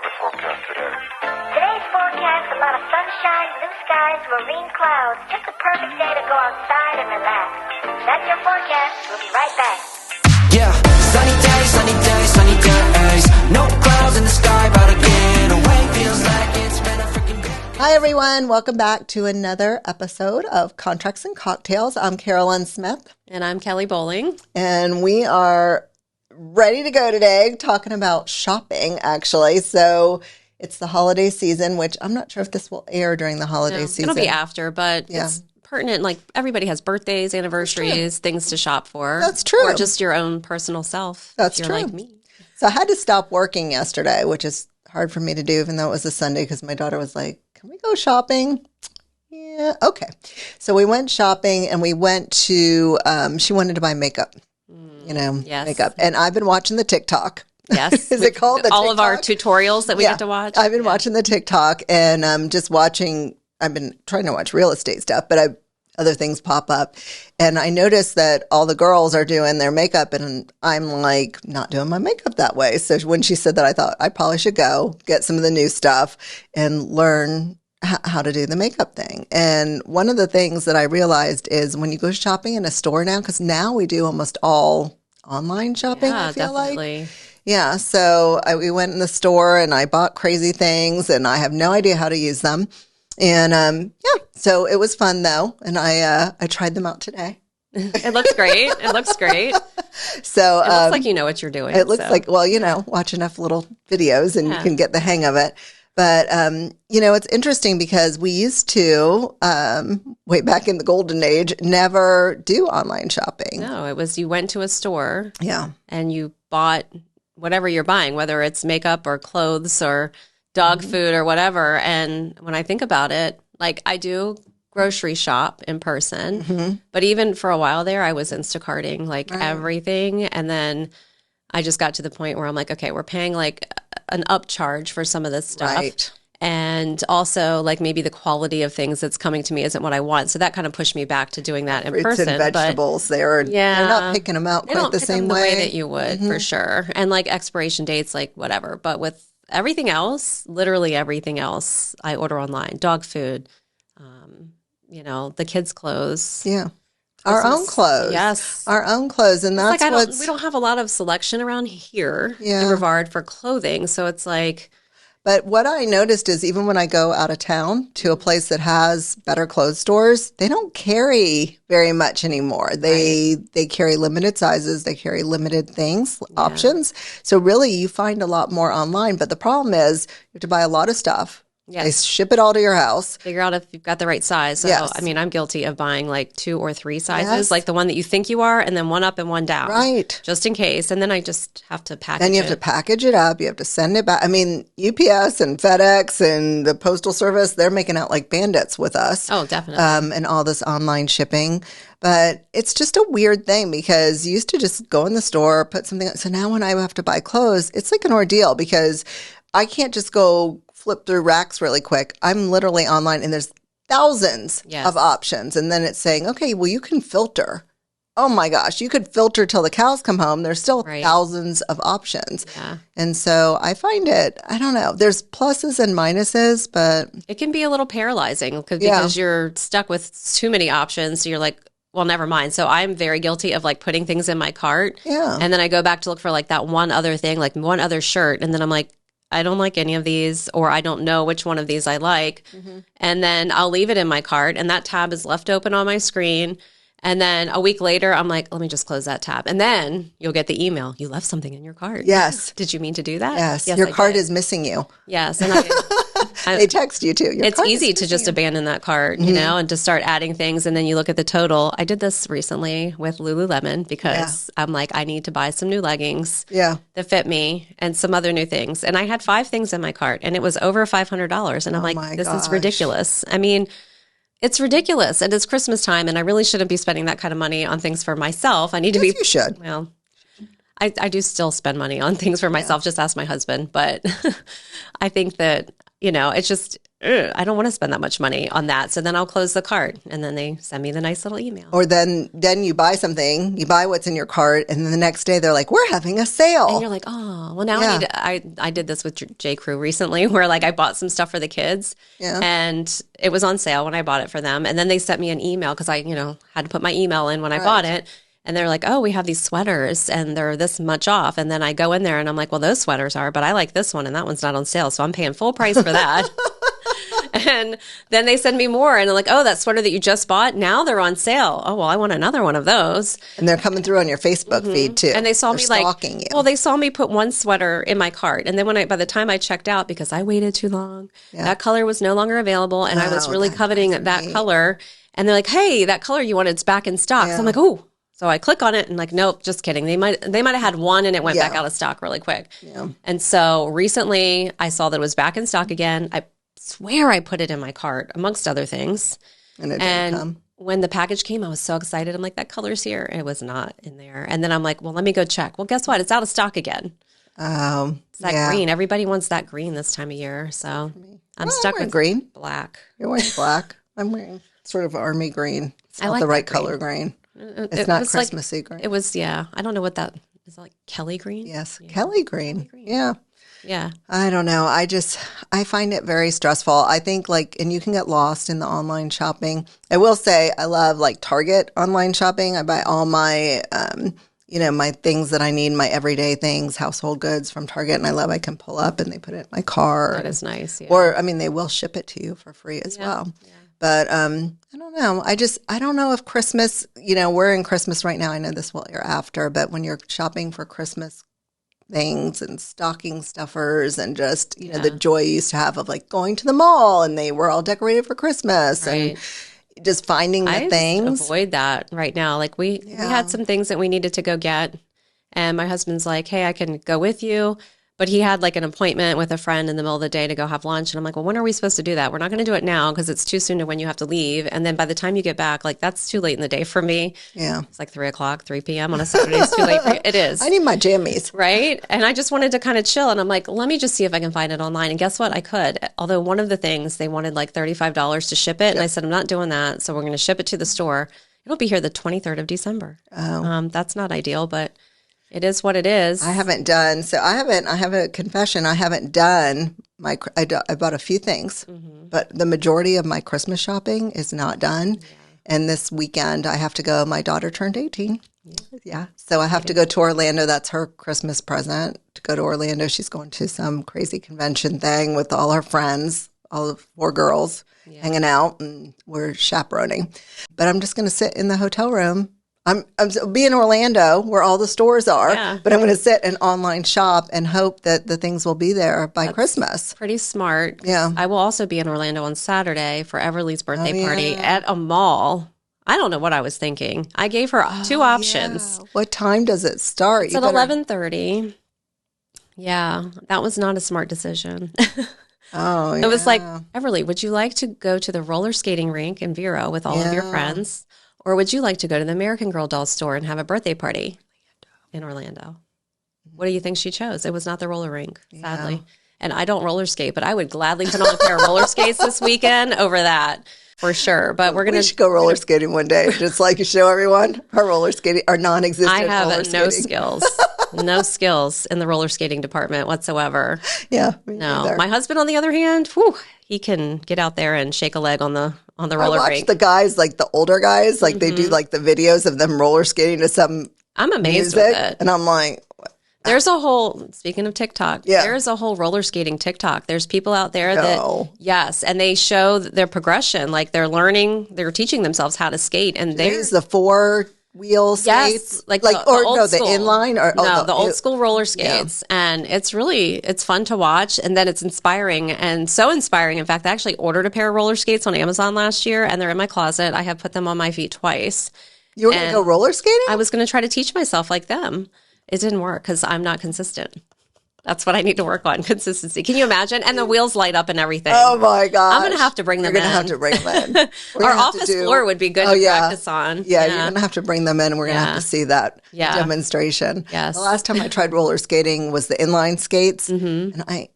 weather forecast today? Today's forecast, a lot of sunshine, blue skies, marine clouds. Just a perfect day to go outside and relax. That's your forecast. We'll be right back. Yeah, sunny days, sunny days, sunny days. No clouds in the sky, about to get away. Feels like it's been a freaking day. Hi, everyone. Welcome back to another episode of Contracts and Cocktails. I'm Carolyn Smith. And I'm Kellie Bowling. And we are ready to go today talking about shopping, actually. So it's the holiday season, which I'm not sure if this will air during the holiday season. It'll be after, but it's pertinent. Like, everybody has birthdays, anniversaries, things to shop for. That's true. Or just your own personal self. That's if you're true. like me. So I had to stop working yesterday, which is hard for me to do, even though it was a Sunday, because my daughter was like, can we go shopping? Yeah, okay. So we went shopping, and we went to, she wanted to buy makeup, makeup. And I've been watching the TikTok. Yes. Is it called the all TikTok? of our tutorials that we get to watch? I've been watching the TikTok, and just watching, I've been trying to watch real estate stuff, but other things pop up. And I noticed that all the girls are doing their makeup, and I'm like not doing my makeup that way. So when she said that, I thought I probably should go get some of the new stuff and learn how to do the makeup thing. And one of the things that I realized is when you go shopping in a store now, because now we do almost all online shopping, I feel definitely. like. Yeah, so we went in the store and I bought crazy things and I have no idea how to use them. And so it was fun though, and I tried them out today. It looks great. It looks great. So it looks like you know what you're doing. It looks like, well, watch enough little videos and you can get the hang of it. But it's interesting because we used to, way back in the golden age, never do online shopping. No, it was you went to a store, and you bought whatever you're buying, whether it's makeup or clothes or dog food or whatever. And when I think about it, like I do grocery shop in person, but even for a while there, I was Instacarting everything. And then I just got to the point where I'm like, okay, we're paying like an upcharge for some of this stuff. Right. And also like maybe the quality of things that's coming to me isn't what I want. So that kind of pushed me back to doing that in Fruits person. and vegetables, they're not picking them out quite the same way. That you would for sure. And like expiration dates, like whatever. But with everything else, literally everything else, I order online. Dog food, the kids' clothes. Yeah. Our own clothes. Yes. Our own clothes. And that's we don't have a lot of selection around here in Brevard for clothing. So it's like. But what I noticed is even when I go out of town to a place that has better clothes stores, they don't carry very much anymore. They carry limited sizes. They carry limited things, options. So really you find a lot more online. But the problem is you have to buy a lot of stuff. Yes. They ship it all to your house. Figure out if you've got the right size. So, I mean, I'm guilty of buying like 2 or 3 sizes, like the one that you think you are, and then one up and one down. Right. Just in case. And then I just have to package it. Then you have to package it up. You have to send it back. I mean, UPS and FedEx and the Postal Service, they're making out like bandits with us. Oh, definitely. And all this online shipping. But it's just a weird thing because you used to just go in the store, put something. So now when I have to buy clothes, it's like an ordeal because I can't just go flip through racks really quick. I'm literally online and there's thousands of options. And then it's saying, okay, well, you can filter. Oh my gosh, you could filter till the cows come home. There's still thousands of options. Yeah. And so I find it, I don't know, there's pluses and minuses, but it can be a little paralyzing because you're stuck with too many options. So you're like, well, never mind. So I'm very guilty of like putting things in my cart. Yeah. And then I go back to look for like that one other thing, like one other shirt. And then I'm like, I don't like any of these, or I don't know which one of these I like. And then I'll leave it in my cart, and that tab is left open on my screen. And then a week later, I'm like, let me just close that tab. And then you'll get the email. You left something in your cart. Yes. Did you mean to do that? Yes your cart is missing you. Yes. And they text you too. It's easy to just abandon that cart, and to start adding things. And then you look at the total. I did this recently with Lululemon because I'm like, I need to buy some new leggings that fit me and some other new things. And I had 5 things in my cart and it was over $500. And I'm like, this is ridiculous. I mean, it's ridiculous. And it's Christmas time and I really shouldn't be spending that kind of money on things for myself. I need to be. You should. Well, I do still spend money on things for myself. Just ask my husband. But I think that, it's just, ugh, I don't want to spend that much money on that. So then I'll close the cart, and then they send me the nice little email. Or then you buy something, you buy what's in your cart, and then the next day they're like, we're having a sale. And you're like, oh, well, now I did this with J. Crew recently where like I bought some stuff for the kids and it was on sale when I bought it for them. And then they sent me an email because I, had to put my email in when I bought it. And they're like, oh, we have these sweaters and they're this much off. And then I go in there and I'm like, well, those sweaters are, but I like this one and that one's not on sale. So I'm paying full price for that. And then they send me more and they're like, oh, that sweater that you just bought, now they're on sale. Oh, well, I want another one of those. And they're coming through on your Facebook feed too. And they saw they're me stalking you. Well, they saw me put one sweater in my cart. And then by the time I checked out, because I waited too long, that color was no longer available. And I was really coveting that color. And they're like, hey, that color you wanted is back in stock. So I'm like, oh. So I click on it and like, nope, just kidding. They might have had one and it went back out of stock really quick. Yeah. And so recently I saw that it was back in stock again. I swear I put it in my cart amongst other things. And it didn't come. When the package came, I was so excited. I'm like, that color's here. It was not in there. And then I'm like, well, let me go check. Well, guess what? It's out of stock again. It's that green. Everybody wants that green this time of year. So I'm stuck with green. Black. You're wearing black. I'm wearing sort of army green. It's not like the right green. color green. It's not Christmassy green. It was, I don't know what that is. That like Kelly green? Yes, Kelly green. Yeah. Yeah. I don't know. I find it very stressful. I think and you can get lost in the online shopping. I will say I love Target online shopping. I buy all my, my things that I need, my everyday things, household goods from Target. And I can pull up and they put it in my car. That is nice. Yeah. Or, they will ship it to you for free as well. Yeah. But I don't know. I don't know if Christmas, we're in Christmas right now. I know this will air after, but when you're shopping for Christmas things and stocking stuffers and just, the joy you used to have of going to the mall and they were all decorated for Christmas and just finding the things. Avoid that right now. We had some things that we needed to go get and my husband's like, hey, I can go with you. But he had an appointment with a friend in the middle of the day to go have lunch. And I'm like, well, when are we supposed to do that? We're not going to do it now because it's too soon to when you have to leave. And then by the time you get back, that's too late in the day for me. Yeah. It's 3 p.m. on a Saturday. It's too late for you. It is. I need my jammies. Right? And I just wanted to kind of chill. And I'm like, let me just see if I can find it online. And guess what? I could. Although one of the things, they wanted $35 to ship it. Yep. And I said, I'm not doing that. So we're going to ship it to the store. It'll be here the 23rd of December. Oh. That's not ideal, but it is what it is. I haven't done, I have a confession. I haven't done I bought a few things, but the majority of my Christmas shopping is not done. Yeah. And this weekend I have to go, my daughter turned 18. Yeah. So I have to go to Orlando. That's her Christmas present, to go to Orlando. She's going to some crazy convention thing with all her friends, all 4 girls hanging out, and we're chaperoning. But I'm just going to sit in the hotel room. I'm be in Orlando where all the stores are, but I'm going to sit and online shop and hope that the things will be there by Christmas. Pretty smart. Yeah. I will also be in Orlando on Saturday for Everly's birthday party at a mall. I don't know what I was thinking. I gave her 2 options. Yeah. What time does it start? It's at 11:30. Yeah, that was not a smart decision. Oh, yeah. It was Everly, would you like to go to the roller skating rink in Vero with all of your friends? Or would you like to go to the American Girl doll store and have a birthday party in Orlando? What do you think she chose? It was not the roller rink, sadly. And I don't roller skate, but I would gladly put on a pair of roller skates this weekend over that for sure. But we should go roller skating one day. Just show everyone our roller skating, our non-existent I have roller no skating. skills. No skills in the roller skating department whatsoever. Yeah. No. Neither. My husband, on the other hand, he can get out there and shake a leg on the roller I watch rink. the guys, the older guys, they do the videos of them roller skating to some I'm amazed music, with it. and I'm like, there's a whole, speaking of TikTok, there's a whole roller skating TikTok. There's people out there that, and they show their progression. They're learning, they're teaching themselves how to skate. And there's the 4-wheel skates, the inline, or the old school roller skates. And it's fun to watch, and then it's inspiring, and so inspiring. In fact, I actually ordered a pair of roller skates on Amazon last year, and they're in my closet. I have put them on my feet twice. You were going to go roller skating? I was going to try to teach myself like them. It didn't work because I'm not consistent. That's what I need to work on, consistency. Can you imagine? And the wheels light up and everything. Oh, my gosh. I'm going to have to bring them in. You're going to have to bring them in. Our office floor would be good to practice on. Yeah, you're going to have to bring them in, and we're going to have to see that demonstration. Yes. The last time I tried roller skating was the inline skates. And I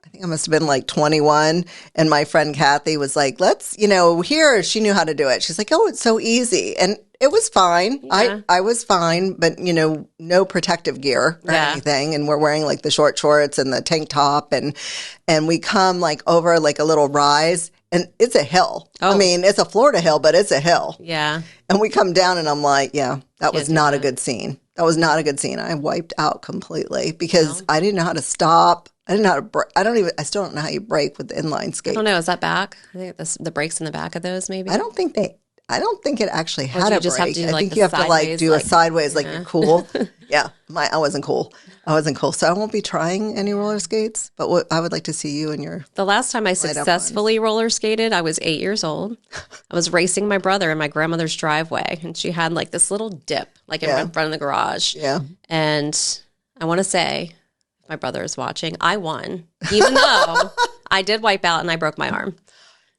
I think I must have been like 21. And my friend Kathy was like, let's, here, she knew how to do it. She's like, oh, it's so easy. And it was fine. Yeah. I was fine, but, no protective gear or anything. And we're wearing like the short shorts and the tank top. And we come like over like a little rise. And it's a hill. Oh. I mean, it's a Florida hill, but it's a hill. Yeah. And we come down and I'm like, that was not a good scene. That was not a good scene. I wiped out completely because I didn't know how to stop. I didn't know how to brake. I still don't know how you brake with the inline skate. I don't know. Is that back? I think the brakes in the back of those maybe? I don't think it actually had a brake. I think you have to like do a sideways like you're cool. Yeah. I wasn't cool. So I won't be trying any roller skates, but I would like to see you and your. The last time I successfully roller skated, I was 8 years old. I was racing my brother in my grandmother's driveway, and she had like this little dip like in front of the garage. Yeah. And I want to say, if my brother is watching, I won, even though I did wipe out and I broke my arm.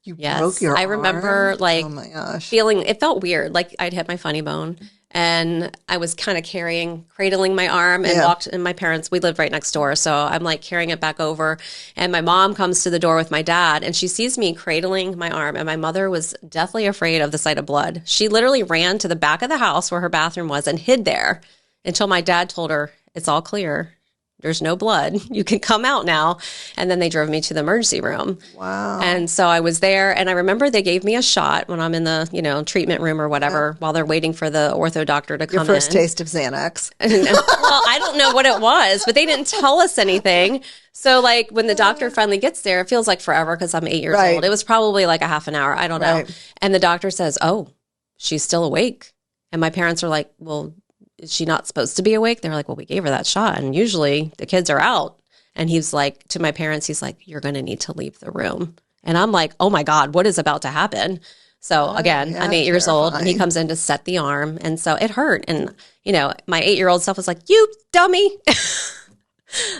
You broke your arm? I remember like oh my gosh. feeling, it felt weird. Like I'd hit my funny bone. And I was kind of cradling my arm and walked, and my parents, we lived right next door. So I'm like carrying it back over. And my mom comes to the door with my dad and she sees me cradling my arm. And my mother was deathly afraid of the sight of blood. She literally ran to the back of the house where her bathroom was and hid there until my dad told her, it's all clear. There's no blood. You can come out now. And then they drove me to the emergency room. Wow. And so I was there. And I remember they gave me a shot when I'm in the, treatment room or whatever while they're waiting for the ortho doctor to come in. Your first taste of Xanax. Well, I don't know what it was, but they didn't tell us anything. So like when the doctor finally gets there, it feels like forever because I'm 8 years old. It was probably like a half an hour. I don't know. And the doctor says, oh, she's still awake. And my parents are like, well, is she not supposed to be awake? They're like, well, we gave her that shot. And usually the kids are out. And he's like, to my parents, he's like, you're going to need to leave the room. And I'm like, oh my God, what is about to happen? So again, I'm 8 years old and he comes in to set the arm. And so it hurt. And, my 8-year-old self was like, you dummy.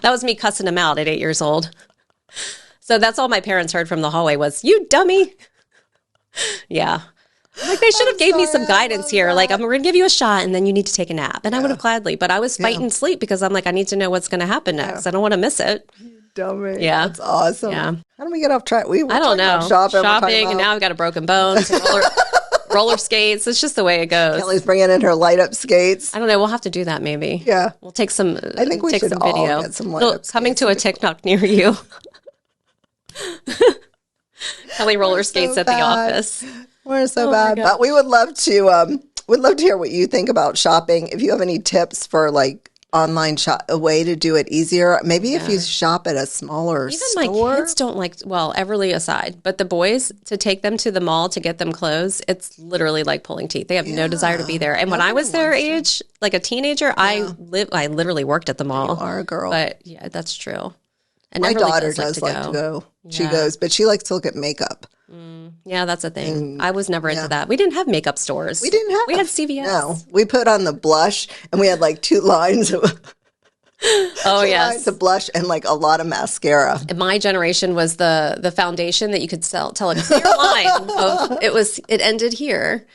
That was me cussing him out at 8 years old. So that's all my parents heard from the hallway was, you dummy. Yeah. Like they should have gave me some guidance here. Like, we're going to give you a shot and then you need to take a nap. And I would have gladly, but I was fighting sleep because I'm like, I need to know what's going to happen next. I don't want to miss it. Dummy. Yeah. That's awesome. Yeah. How do we get off track? I don't know. Shopping and now I've got a broken bone. Roller skates. It's just the way it goes. Kellie's bringing in her light up skates. I don't know. We'll have to do that maybe. Yeah. We'll take some I think we should some all video. get some light up skates. Coming to a TikTok near you. Kellie roller skates at the office. We're so bad. But we would love to hear what you think about shopping. If you have any tips for like online shop, a way to do it easier. Maybe if you shop at a smaller store. Even my kids don't like, well, Everly aside, but the boys, to take them to the mall to get them clothes, it's literally like pulling teeth. They have no desire to be there. And when I was their age, like a teenager, I literally worked at the mall. You are a girl. But yeah, that's true. And my daughter does like to go. She goes, but she likes to look at makeup. Yeah, that's a thing. I was never into that. We didn't have makeup stores. We didn't have. We had CVS. No, we put on the blush, and we had like 2 lines of. Lines of blush and like a lot of mascara. And my generation was the foundation that you could tell a clear line of it ended here.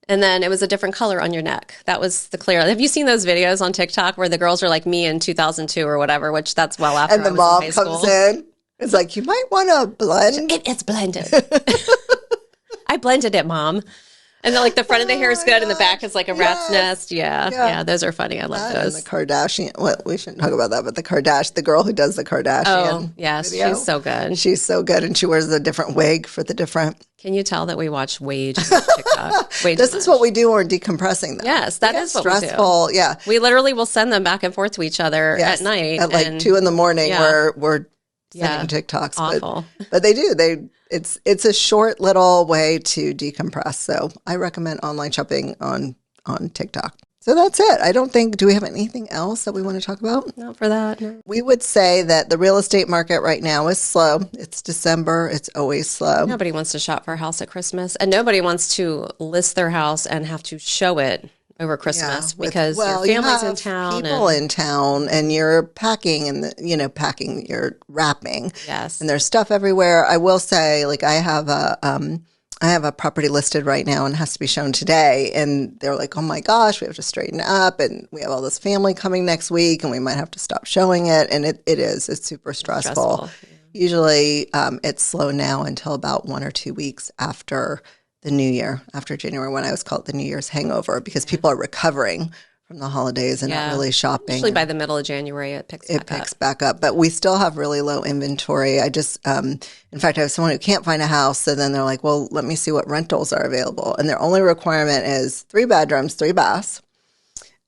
And then it was a different color on your neck. That was the clear. Have you seen those videos on TikTok where the girls are like me in 2002 or whatever, which that's well after and the mom comes in. It's like, you might want to blend. It's blended. I blended it, Mom. And then, like, the front of the hair is good and the back is like a rat's nest. Yeah, those are funny. I love those. And the Kardashian. Well, we shouldn't talk about that, but the girl who does the Kardashian. Oh, yes. Video. She's so good. She's so good. And she wears a different wig for the different. Can you tell that we watch way too much TikTok? This is what we do when we're decompressing them. Yes, that is what stressful. We do. Yeah. We literally will send them back and forth to each other at night. At like 2 a.m. we're sending TikToks. Awful. But they do. It's a short little way to decompress. So I recommend online shopping on TikTok. So that's it. Do we have anything else that we want to talk about? Not for that. No. We would say that the real estate market right now is slow. It's December. It's always slow. Nobody wants to shop for a house at Christmas, and nobody wants to list their house and have to show it over Christmas because your family's in town. People in town, and you're packing and you're wrapping. Yes, and there's stuff everywhere. I will say, like I have a property listed right now and has to be shown today, and they're like, oh my gosh, we have to straighten up, and we have all this family coming next week, and we might have to stop showing it, and it's super stressful. Usually it's slow now until about 1 or 2 weeks after the New Year, after January, when I always call it the New Year's hangover, because people are recovering from the holidays and not really shopping. Usually by the middle of January, it picks back up. But we still have really low inventory. I just, in fact, I have someone who can't find a house. So then they're like, well, let me see what rentals are available. And their only requirement is 3 bedrooms, 3 baths.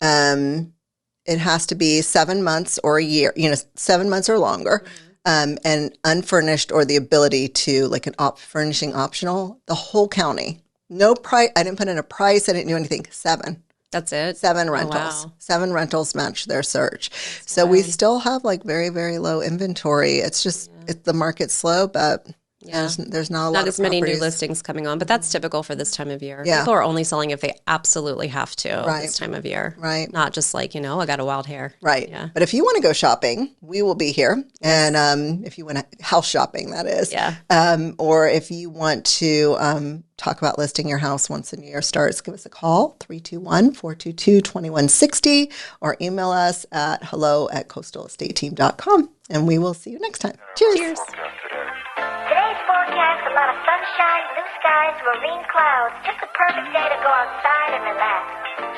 It has to be 7 months or a year, 7 months or longer. And unfurnished, or the ability to, like, furnishing optional, the whole county. No price. I didn't put in a price. I didn't do anything. 7. That's it? 7 rentals. 7 rentals match their search. So we still have, like, very, very low inventory. It's just, the market's slow, but there's not a lot Not of as many new properties. listings coming on, but that's typical for this time of year. Yeah. People are only selling if they absolutely have to this time of year. Right. Not just like, I got a wild hair. Right. Yeah. But if you want to go shopping, we will be here. And if you want to, house shopping, that is. Yeah. Or if you want to talk about listing your house once the new year starts, give us a call, 321-422-2160, or email us at hello@coastalestateteam.com. And we will see you next time. Cheers. Today's forecast, a lot of sunshine, blue skies, marine clouds. Just the perfect day to go outside and relax.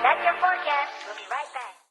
That's your forecast. We'll be right